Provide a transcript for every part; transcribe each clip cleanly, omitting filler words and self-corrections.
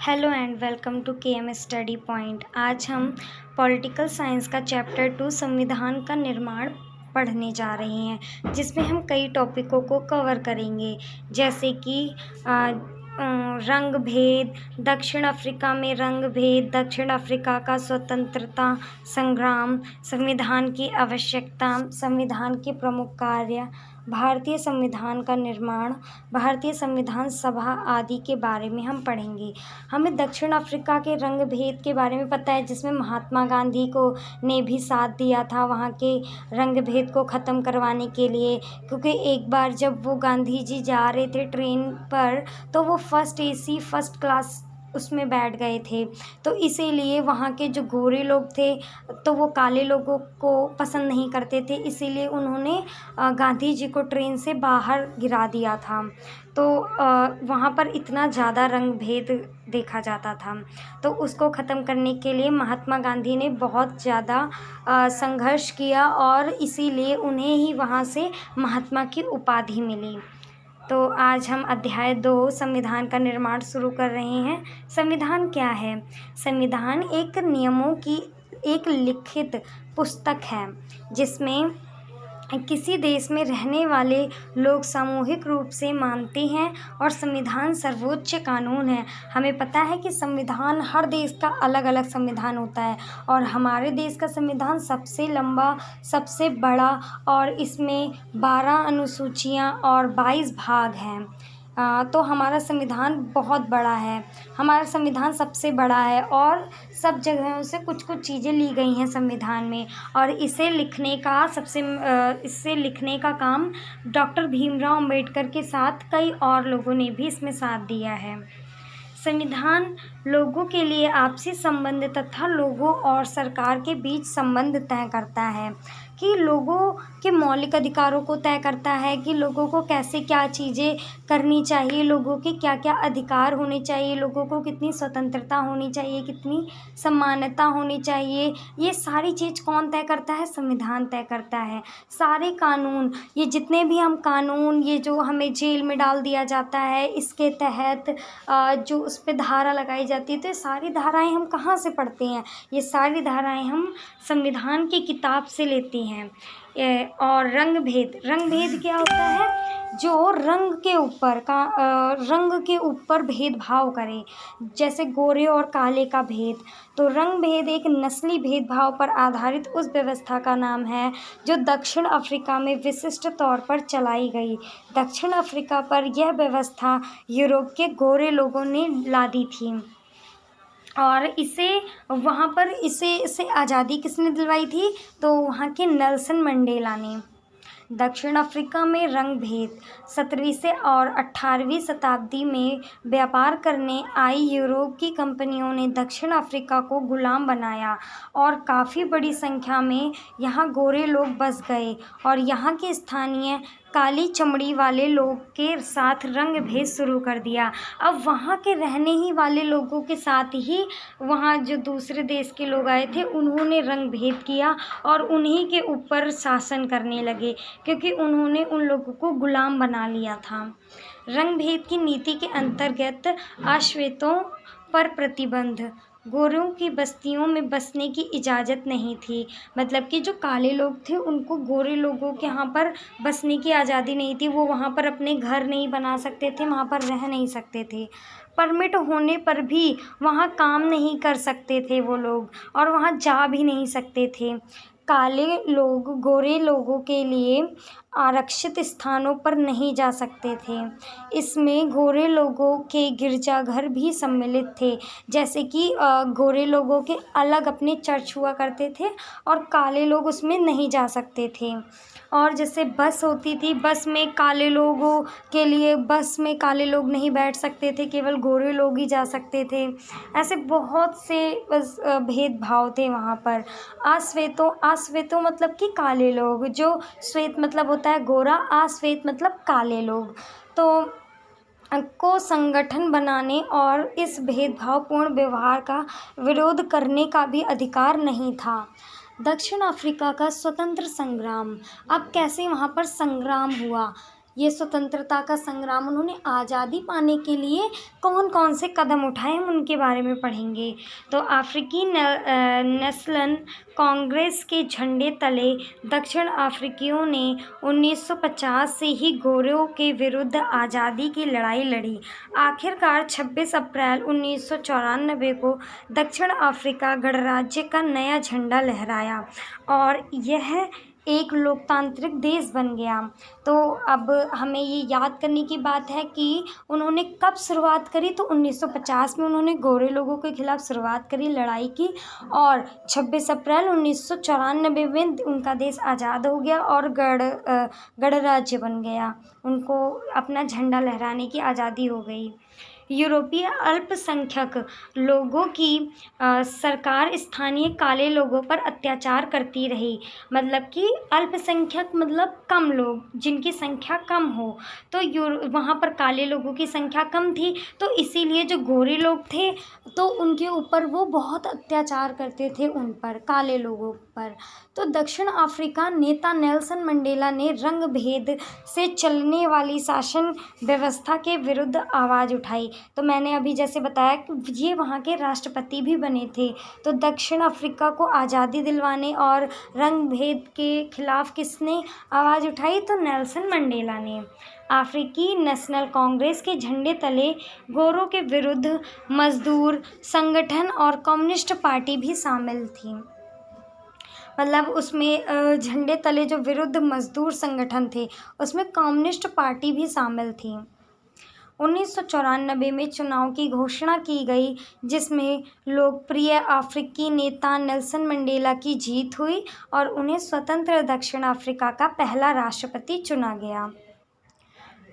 Hello and welcome to KM study point. आज हम political science का चैप्टर 2 संविधान का निर्माण पढ़ने जा रहे हैं, जिसमें हम कई टॉपिकों को कवर करेंगे, जैसे कि रंग भेद, दक्षिण अफ्रीका में रंग भेद, दक्षिण अफ्रीका का स्वतंत्रता संग्राम, संविधान की आवश्यकता, संविधान के प्रमुख कार्य, भारतीय संविधान का निर्माण, भारतीय संविधान सभा आदि के बारे में हम पढ़ेंगे। हमें दक्षिण अफ्रीका के रंग भेद के बारे में पता है, जिसमें महात्मा गांधी को ने भी साथ दिया था वहाँ के रंग भेद को ख़त्म करवाने के लिए, क्योंकि एक बार जब वो गांधी जी जा रहे थे ट्रेन पर, तो वो फर्स्ट एसी फर्स्ट क्लास उसमें बैठ गए थे, तो इसीलिए वहाँ के जो गोरे लोग थे तो वो काले लोगों को पसंद नहीं करते थे, इसीलिए उन्होंने गांधी जी को ट्रेन से बाहर गिरा दिया था। तो वहाँ पर इतना ज़्यादा रंग भेद देखा जाता था, तो उसको ख़त्म करने के लिए महात्मा गांधी ने बहुत ज़्यादा संघर्ष किया और इसीलिए उन्हें ही वहाँ से महात्मा की उपाधि मिली। तो आज हम अध्याय 2 संविधान का निर्माण शुरू कर रहे हैं। संविधान क्या है? संविधान एक नियमों की एक लिखित पुस्तक है, जिसमें किसी देश में रहने वाले लोग सामूहिक रूप से मानते हैं, और संविधान सर्वोच्च कानून है। हमें पता है कि संविधान, हर देश का अलग अलग संविधान होता है, और हमारे देश का संविधान सबसे लंबा, सबसे बड़ा, और इसमें 12 अनुसूचियाँ और 22 भाग हैं। तो हमारा संविधान बहुत बड़ा है, हमारा संविधान सबसे बड़ा है, और सब जगहों से कुछ कुछ चीज़ें ली गई हैं संविधान में, और इसे लिखने का काम डॉक्टर भीमराव अम्बेडकर के साथ कई और लोगों ने भी इसमें साथ दिया है। संविधान लोगों के लिए आपसी संबंध तथा लोगों और सरकार के बीच संबंध तय करता है, कि लोगों के मौलिक अधिकारों को तय करता है कि लोगों को कैसे क्या चीज़ें करनी चाहिए, लोगों के क्या क्या अधिकार होने चाहिए, लोगों को कितनी स्वतंत्रता होनी चाहिए, कितनी समानता होनी चाहिए। ये सारी चीज़ कौन तय करता है? संविधान तय करता है। सारे कानून, ये जितने भी हम कानून, ये जो हमें जेल में डाल दिया जाता है, इसके तहत जो उस पर धारा लगाई जाती है, तो ये सारी धाराएं हम कहाँ से पढ़ते हैं? ये सारी धाराएं हम संविधान की किताब से लेते हैं। और रंग भेद क्या होता है? जो रंग के ऊपर भेदभाव करे, जैसे गोरे और काले का भेद। तो रंग भेद एक नस्ली भेदभाव पर आधारित उस व्यवस्था का नाम है जो दक्षिण अफ्रीका में विशिष्ट तौर पर चलाई गई। दक्षिण अफ्रीका पर यह व्यवस्था यूरोप के गोरे लोगों ने लादी थी, और इसे आज़ादी किसने दिलवाई थी? तो वहाँ के नेल्सन मंडेला ने। दक्षिण अफ्रीका में रंग भेद 17वीं से और 18वीं शताब्दी में व्यापार करने आई यूरोप की कंपनियों ने दक्षिण अफ्रीका को गुलाम बनाया, और काफ़ी बड़ी संख्या में यहाँ गोरे लोग बस गए, और यहाँ के स्थानीय काली चमड़ी वाले लोग के साथ रंग भेद शुरू कर दिया। अब वहाँ के रहने ही वाले लोगों के साथ ही वहाँ जो दूसरे देश के लोग आए थे, उन्होंने रंग भेद किया और उन्हीं के ऊपर शासन करने लगे, क्योंकि उन्होंने उन लोगों को गुलाम बना लिया था। रंग भेद की नीति के अंतर्गत अश्वेतों पर प्रतिबंध, गोरों की बस्तियों में बसने की इजाज़त नहीं थी। मतलब कि जो काले लोग थे, उनको गोरे लोगों के यहाँ पर बसने की आज़ादी नहीं थी, वो वहाँ पर अपने घर नहीं बना सकते थे, वहाँ पर रह नहीं सकते थे। परमिट होने पर भी वहाँ काम नहीं कर सकते थे वो लोग, और वहाँ जा भी नहीं सकते थे। काले लोग गोरे लोगों के लिए आरक्षित स्थानों पर नहीं जा सकते थे। इसमें गोरे लोगों के गिरजाघर भी सम्मिलित थे, जैसे कि गोरे लोगों के अलग अपने चर्च हुआ करते थे, और काले लोग उसमें नहीं जा सकते थे। और जैसे बस होती थी, बस में काले लोग नहीं बैठ सकते थे, केवल गोरे लोग ही जा सकते थे। ऐसे बहुत से भेदभाव थे वहाँ पर। आश्वेतों मतलब कि काले लोग, जो श्वेत मतलब होता है गोरा, आश्वेत मतलब काले लोग, तो को संगठन बनाने और इस भेदभावपूर्ण व्यवहार का विरोध करने का भी अधिकार नहीं था। दक्षिण अफ्रीका का स्वतंत्र संग्राम। अब कैसे वहाँ पर संग्राम हुआ? ये स्वतंत्रता का संग्राम, उन्होंने आज़ादी पाने के लिए कौन कौन से कदम उठाए, हम उनके बारे में पढ़ेंगे। तो अफ्रीकी नेशनल कांग्रेस के झंडे तले दक्षिण अफ्रीकियों ने 1950 से ही गोरों के विरुद्ध आज़ादी की लड़ाई लड़ी। आखिरकार 26 अप्रैल 1994 को दक्षिण अफ्रीका गणराज्य का नया झंडा लहराया और यह एक लोकतांत्रिक देश बन गया। तो अब हमें ये याद करने की बात है कि उन्होंने कब शुरुआत करी, तो 1950 में उन्होंने गोरे लोगों के खिलाफ शुरुआत करी, लड़ाई की, और 26 अप्रैल 1994 में उनका देश आज़ाद हो गया और गणराज्य बन गया। उनको अपना झंडा लहराने की आज़ादी हो गई। यूरोपीय अल्पसंख्यक लोगों की सरकार स्थानीय काले लोगों पर अत्याचार करती रही। मतलब कि अल्पसंख्यक मतलब कम लोग, जिनकी संख्या कम हो। तो वहाँ पर काले लोगों की संख्या कम थी, तो इसीलिए जो गोरे लोग थे तो उनके ऊपर वो बहुत अत्याचार करते थे, उन पर, काले लोगों पर। तो दक्षिण अफ्रीका नेता नेल्सन मंडेला ने रंग भेद से चलने वाली शासन व्यवस्था के विरुद्ध आवाज़ उठाई। तो मैंने अभी जैसे बताया कि ये वहाँ के राष्ट्रपति भी बने थे। तो दक्षिण अफ्रीका को आज़ादी दिलवाने और रंग भेद के खिलाफ किसने आवाज़ उठाई, तो नेल्सन मंडेला ने। अफ्रीकी नेशनल कांग्रेस के झंडे तले गोरों के विरुद्ध मजदूर संगठन और कम्युनिस्ट पार्टी भी शामिल थी। मतलब उसमें झंडे तले जो विरुद्ध मजदूर संगठन थे उसमें कम्युनिस्ट पार्टी भी शामिल थी। 1994 में चुनाव की घोषणा की गई, जिसमें लोकप्रिय अफ्रीकी नेता नेल्सन मंडेला की जीत हुई और उन्हें स्वतंत्र दक्षिण अफ्रीका का पहला राष्ट्रपति चुना गया।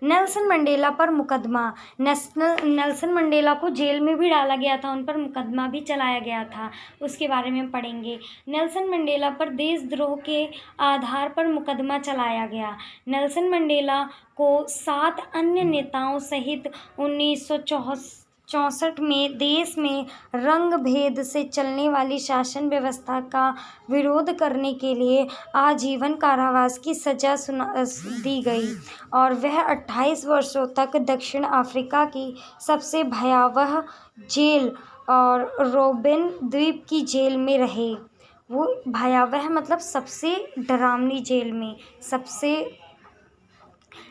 नेल्सन मंडेला पर मुकदमा। नेल्सन मंडेला को जेल में भी डाला गया था, उन पर मुकदमा भी चलाया गया था, उसके बारे में पढ़ेंगे। नेल्सन मंडेला पर देशद्रोह के आधार पर मुकदमा चलाया गया। नेल्सन मंडेला को 7 अन्य नेताओं सहित 1964 में देश में रंग भेद से चलने वाली शासन व्यवस्था का विरोध करने के लिए आजीवन कारावास की सज़ा दी गई और वह 28 वर्षों तक दक्षिण अफ्रीका की सबसे भयावह जेल और रोबेन द्वीप की जेल में रहे। वो भयावह मतलब सबसे डरावनी जेल में सबसे।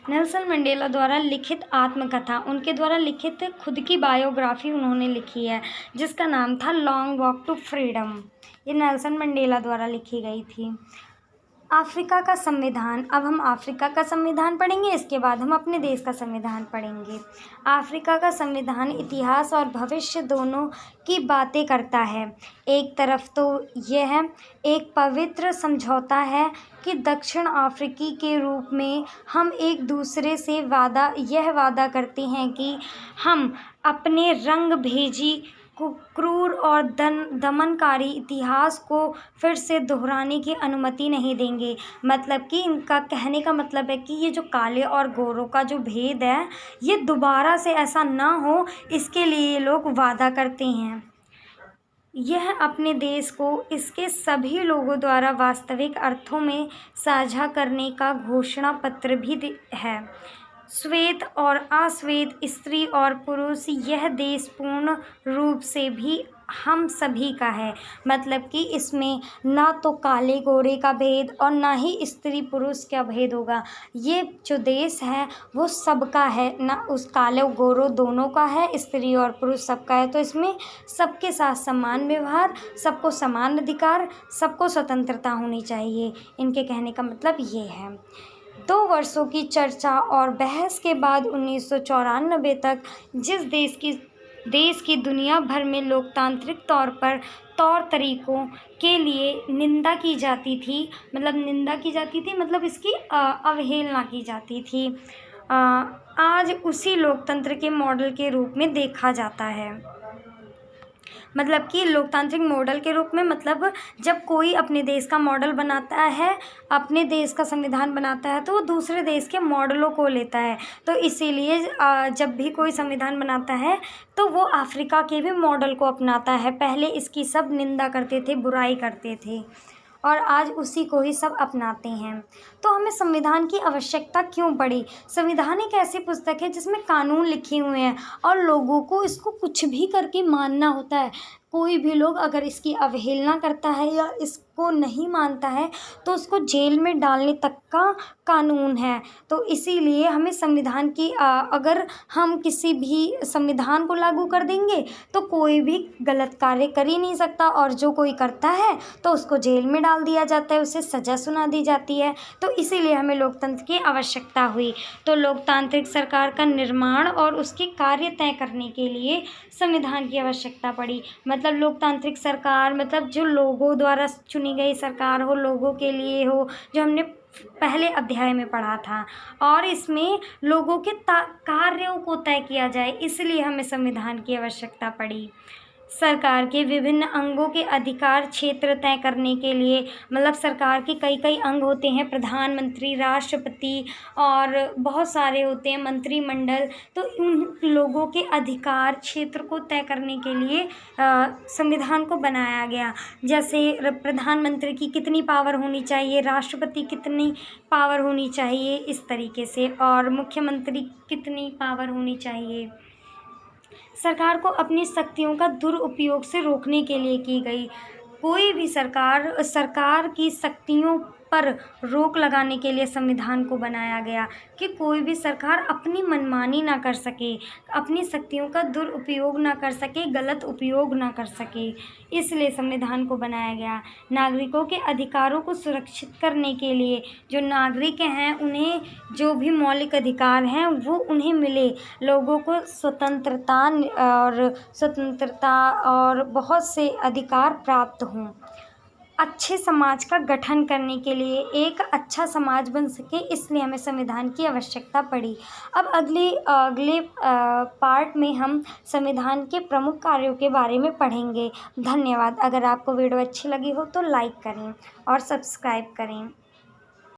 नेल्सन मंडेला द्वारा लिखित आत्मकथा, उनके द्वारा लिखित खुद की बायोग्राफी उन्होंने लिखी है, जिसका नाम था लॉन्ग वॉक टू फ्रीडम। ये नेल्सन मंडेला द्वारा लिखी गई थी। अफ्रीका का संविधान। अब हम अफ्रीका का संविधान पढ़ेंगे, इसके बाद हम अपने देश का संविधान पढ़ेंगे। अफ्रीका का संविधान इतिहास और भविष्य दोनों की बातें करता है। एक तरफ तो यह एक पवित्र समझौता है कि दक्षिण अफ्रीकी के रूप में हम एक दूसरे से यह वादा करते हैं कि हम अपने रंग भेजी क्रूर और दमनकारी इतिहास को फिर से दोहराने की अनुमति नहीं देंगे। मतलब कि इनका कहने का मतलब है कि ये जो काले और गोरों का जो भेद है ये दोबारा से ऐसा ना हो, इसके लिए ये लोग वादा करते हैं। यह अपने देश को इसके सभी लोगों द्वारा वास्तविक अर्थों में साझा करने का घोषणा पत्र भी है। श्वेत और अश्वेत, स्त्री और पुरुष, यह देश पूर्ण रूप से भी हम सभी का है। मतलब कि इसमें ना तो काले गोरे का भेद और ना ही स्त्री पुरुष का भेद होगा। ये जो देश है वो सबका है, ना उस काले गोरों दोनों का है, स्त्री और पुरुष सबका है। तो इसमें सबके साथ समान व्यवहार, सबको समान अधिकार, सबको स्वतंत्रता होनी चाहिए। इनके कहने का मतलब ये है। 2 वर्षों की चर्चा और बहस के बाद 1994 तक जिस देश की दुनिया भर में लोकतांत्रिक तौर तरीकों के लिए निंदा की जाती थी, मतलब इसकी अवहेलना की जाती थी, आज उसी लोकतंत्र के मॉडल के रूप में देखा जाता है। मतलब कि लोकतांत्रिक मॉडल के रूप में, मतलब जब कोई अपने देश का मॉडल बनाता है, अपने देश का संविधान बनाता है, तो वो दूसरे देश के मॉडलों को लेता है। तो इसीलिए जब भी कोई संविधान बनाता है तो वो अफ्रीका के भी मॉडल को अपनाता है। पहले इसकी सब निंदा करते थे, बुराई करते थे। और आज उसी को ही सब अपनाते हैं। तो हमें संविधान की आवश्यकता क्यों पड़ी? संविधान एक ऐसी पुस्तक है जिसमें कानून लिखे हुए हैं और लोगों को इसको कुछ भी करके मानना होता है। कोई भी लोग अगर इसकी अवहेलना करता है या इसको नहीं मानता है तो उसको जेल में डालने तक का कानून है। तो इसीलिए हमें संविधान की अगर हम किसी भी संविधान को लागू कर देंगे तो कोई भी गलत कार्य कर ही नहीं सकता, और जो कोई करता है तो उसको जेल में डाल दिया जाता है, उसे सज़ा सुना दी जाती है। तो इसीलिए हमें लोकतंत्र की आवश्यकता हुई। तो लोकतांत्रिक सरकार का निर्माण और उसके कार्य तय करने के लिए संविधान की आवश्यकता पड़ी। मतलब लोकतांत्रिक सरकार मतलब जो लोगों द्वारा चुनी गई सरकार हो, लोगों के लिए हो, जो हमने पहले अध्याय में पढ़ा था। और इसमें लोगों के कार्यों को तय किया जाए, इसलिए हमें संविधान की आवश्यकता पड़ी। सरकार के विभिन्न अंगों के अधिकार क्षेत्र तय करने के लिए, मतलब सरकार के कई कई अंग होते हैं, प्रधानमंत्री, राष्ट्रपति और बहुत सारे होते हैं, मंत्रिमंडल। तो उन लोगों के अधिकार क्षेत्र को तय करने के लिए संविधान को बनाया गया। जैसे प्रधानमंत्री की कितनी पावर होनी चाहिए, राष्ट्रपति कितनी पावर होनी चाहिए, इस तरीके से, और मुख्यमंत्री कितनी पावर होनी चाहिए। सरकार को अपनी शक्तियों का दुरुपयोग से रोकने के लिए की गई। कोई भी सरकार की शक्तियों पर रोक लगाने के लिए संविधान को बनाया गया कि कोई भी सरकार अपनी मनमानी ना कर सके, अपनी शक्तियों का दुरुपयोग ना कर सके, गलत उपयोग ना कर सके, इसलिए संविधान को बनाया गया। नागरिकों के अधिकारों को सुरक्षित करने के लिए जो नागरिक हैं उन्हें जो भी मौलिक अधिकार हैं वो उन्हें मिले, लोगों को स्वतंत्रता और बहुत से अधिकार प्राप्त हों। अच्छे समाज का गठन करने के लिए, एक अच्छा समाज बन सके, इसलिए हमें संविधान की आवश्यकता पड़ी। अब अगले पार्ट में हम संविधान के प्रमुख कार्यों के बारे में पढ़ेंगे। धन्यवाद। अगर आपको वीडियो अच्छी लगी हो तो लाइक करें और सब्सक्राइब करें।